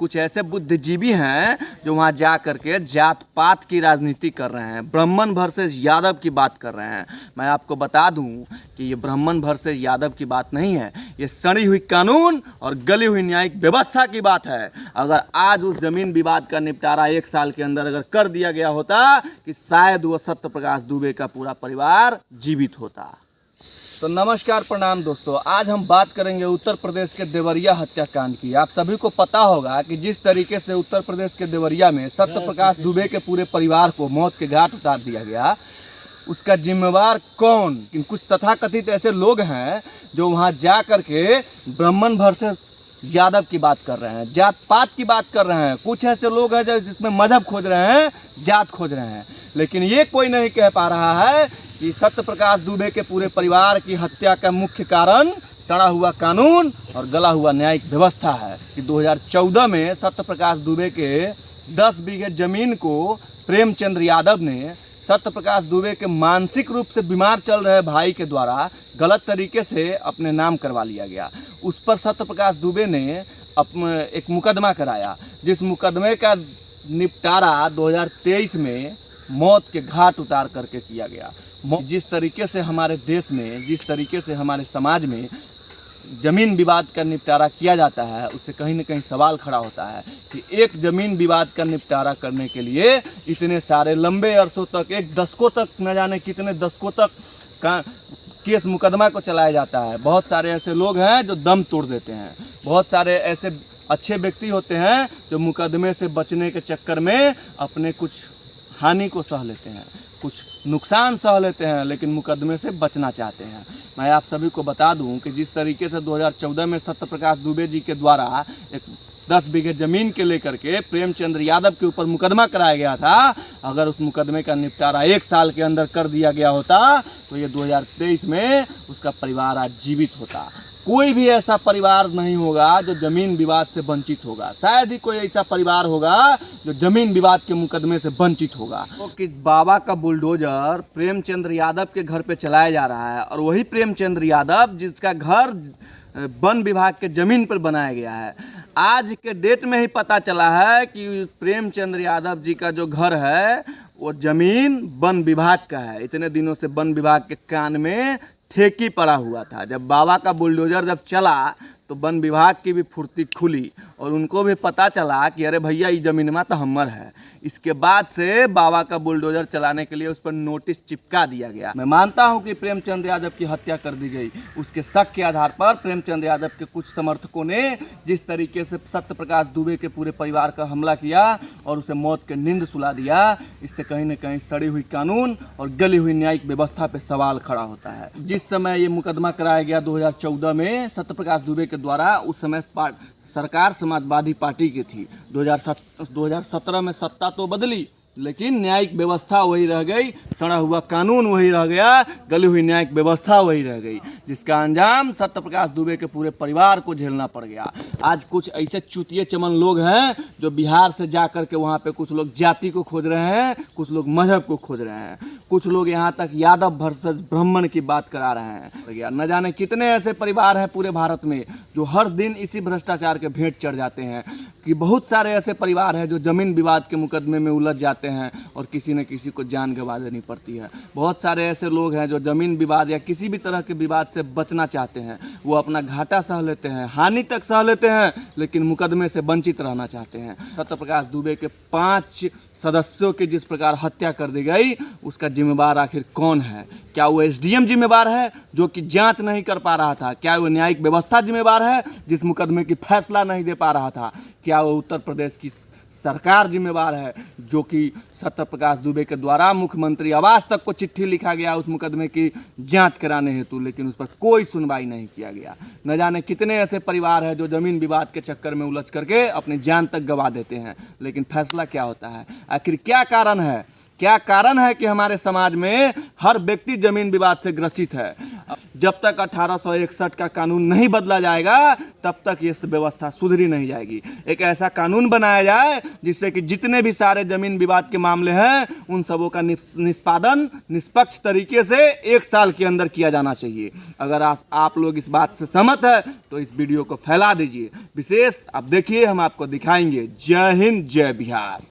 कुछ ऐसे बुद्धिजीवी हैं जो वहाँ जा करके जात पात की राजनीति कर रहे हैं, ब्राह्मण वर्सेस यादव की बात कर रहे हैं। मैं आपको बता दूं कि ये ब्राह्मण वर्सेस यादव की बात नहीं है, ये सड़ी हुई कानून और गली हुई न्यायिक व्यवस्था की बात है। अगर आज उस जमीन विवाद का निपटारा 1 साल के अंदर अगर कर दिया गया होता कि शायद वो सत्य प्रकाश दुबे का पूरा परिवार जीवित होता। तो नमस्कार प्रणाम दोस्तों, आज हम बात करेंगे उत्तर प्रदेश के देवरिया हत्याकांड की। आप सभी को पता होगा कि जिस तरीके से उत्तर प्रदेश के देवरिया में सत्य प्रकाश दुबे के पूरे परिवार को मौत के घाट उतार दिया गया, उसका जिम्मेवार कौन? कुछ तथाकथित ऐसे लोग हैं जो वहां जा कर के ब्राह्मण वर्सेस यादव की बात कर रहे हैं, जात पात की बात कर रहे हैं। कुछ ऐसे लोग हैं जो जिसमें मजहब खोज रहे हैं, जात खोज रहे हैं, लेकिन ये कोई नहीं कह पा रहा है कि सत्य प्रकाश दुबे के पूरे परिवार की हत्या का मुख्य कारण सड़ा हुआ कानून और गला हुआ न्यायिक व्यवस्था है। कि 2014 में सत्य प्रकाश दुबे के 10 बीघे जमीन को प्रेमचंद्र यादव ने सत्य प्रकाश दुबे के मानसिक रूप से बीमार चल रहे भाई के द्वारा गलत तरीके से अपने नाम करवा लिया गया। उस पर सत्य प्रकाश दुबे ने एक मुकदमा कराया, जिस मुकदमे का निपटारा 2023 में मौत के घाट उतार करके किया गया। जिस तरीके से हमारे देश में, जिस तरीके से हमारे समाज में ज़मीन विवाद का निपटारा किया जाता है, उससे कहीं न कहीं सवाल खड़ा होता है कि एक ज़मीन विवाद का निपटारा करने के लिए इतने सारे लंबे अरसों तक, एक दशकों तक, न जाने कितने दशकों तक का केस मुकदमा को चलाया जाता है। बहुत सारे ऐसे लोग हैं जो दम तोड़ देते हैं, बहुत सारे ऐसे अच्छे व्यक्ति होते हैं जो मुकदमे से बचने के चक्कर में अपने कुछ हानि को सह लेते हैं, कुछ नुकसान सह लेते हैं, लेकिन मुकदमे से बचना चाहते हैं। मैं आप सभी को बता दूं कि जिस तरीके से 2014 में सत्य प्रकाश दुबे जी के द्वारा एक 10 बीघे ज़मीन के लेकर के प्रेमचंद्र यादव के ऊपर मुकदमा कराया गया था, अगर उस मुकदमे का निपटारा 1 साल के अंदर कर दिया गया होता तो ये 2023 में उसका परिवार आज जीवित होता। कोई भी ऐसा परिवार नहीं होगा जो ज़मीन विवाद से वंचित होगा, शायद ही कोई ऐसा परिवार होगा जो ज़मीन विवाद के मुकदमे से वंचित होगा। तो कि बाबा का बुलडोजर प्रेमचंद्र यादव के घर पे चलाया जा रहा है, और वही प्रेमचंद्र यादव जिसका घर वन विभाग के ज़मीन पर बनाया गया है। आज के डेट में ही पता चला है कि प्रेमचंद्र यादव जी का जो घर है वो ज़मीन वन विभाग का है। इतने दिनों से वन विभाग के कान में ठेकी पड़ा हुआ था। जब बाबा का बुलडोजर जब चला तो वन विभाग की भी फुर्ती खुली और उनको भी पता चला कि अरे भैया ये ज़मीनमा तो हमर है। इसके बाद से बाबा का बुलडोजर चलाने के लिए उस पर नोटिस चिपका दिया गया। मैं मानता हूं कि प्रेमचंद्र यादव की हत्या कर दी गई, उसके शक के आधार पर प्रेमचंद्र यादव के कुछ समर्थकों ने जिस तरीके से सत्य प्रकाश दुबे के पूरे परिवार का हमला किया और उसे मौत के नींद सुला दिया, इससे कहीं न कहीं सड़ी हुई कानून और गली हुई न्यायिक व्यवस्था पर सवाल खड़ा होता है। जिस समय ये मुकदमा कराया गया 2014 में सत्य प्रकाश दुबे के द्वारा, उस समय सरकार समाजवादी पार्टी की थी। 2017 में सत्ता तो बदली, लेकिन न्यायिक व्यवस्था वही रह गई, सड़ा हुआ कानून वही रह गया, गली हुई न्यायिक व्यवस्था वही रह गई, जिसका अंजाम सत्य प्रकाश दुबे के पूरे परिवार को झेलना पड़ गया। आज कुछ ऐसे चूतिए चमन लोग हैं जो बिहार से जा कर के वहाँ पे कुछ लोग जाति को खोज रहे हैं, कुछ लोग मजहब को खोज रहे हैं, कुछ लोग यहाँ तक यादव वर्सेस ब्राह्मण की बात करा रहे हैं। न जाने कितने ऐसे परिवार हैं पूरे भारत में जो हर दिन इसी भ्रष्टाचार के भेंट चढ़ जाते हैं। कि बहुत सारे ऐसे परिवार हैं जो ज़मीन विवाद के मुकदमे में उलझ जाते हैं और किसी न किसी को जान गंवा देनी पड़ती है। बहुत सारे ऐसे लोग हैं जो ज़मीन विवाद या किसी भी तरह के विवाद से बचना चाहते हैं, वो अपना घाटा सह लेते हैं, हानि तक सह लेते हैं, लेकिन मुकदमे से वंचित रहना चाहते हैं। सत्य प्रकाश दुबे के 5 सदस्यों की जिस प्रकार हत्या कर दी गई, उसका जिम्मेवार आखिर कौन है? क्या वो एसडीएम जिम्मेवार है जो कि जांच नहीं कर पा रहा था? क्या वो न्यायिक व्यवस्था जिम्मेवार है जिस मुकदमे की फैसला नहीं दे पा रहा था? क्या वो उत्तर प्रदेश की सरकार जिम्मेवार है जो कि सत्य प्रकाश दुबे के द्वारा मुख्यमंत्री आवास तक को चिट्ठी लिखा गया उस मुकदमे की जांच कराने हेतु, लेकिन उस पर कोई सुनवाई नहीं किया गया। न जाने कितने ऐसे परिवार हैं जो ज़मीन विवाद के चक्कर में उलझ करके अपनी जान तक गंवा देते हैं, लेकिन फैसला क्या होता है? आखिर क्या कारण है? क्या कारण है कि हमारे समाज में हर व्यक्ति ज़मीन विवाद से ग्रसित है? जब तक 1861 का कानून नहीं बदला जाएगा तब तक ये व्यवस्था सुधरी नहीं जाएगी। एक ऐसा कानून बनाया जाए जिससे कि जितने भी सारे जमीन विवाद के मामले हैं उन सबों का निष्पादन निष्पक्ष तरीके से 1 साल के अंदर किया जाना चाहिए। अगर आप लोग इस बात से सहमत है तो इस वीडियो को फैला दीजिए। विशेष अब देखिए हम आपको दिखाएंगे। जय हिंद, जय बिहार।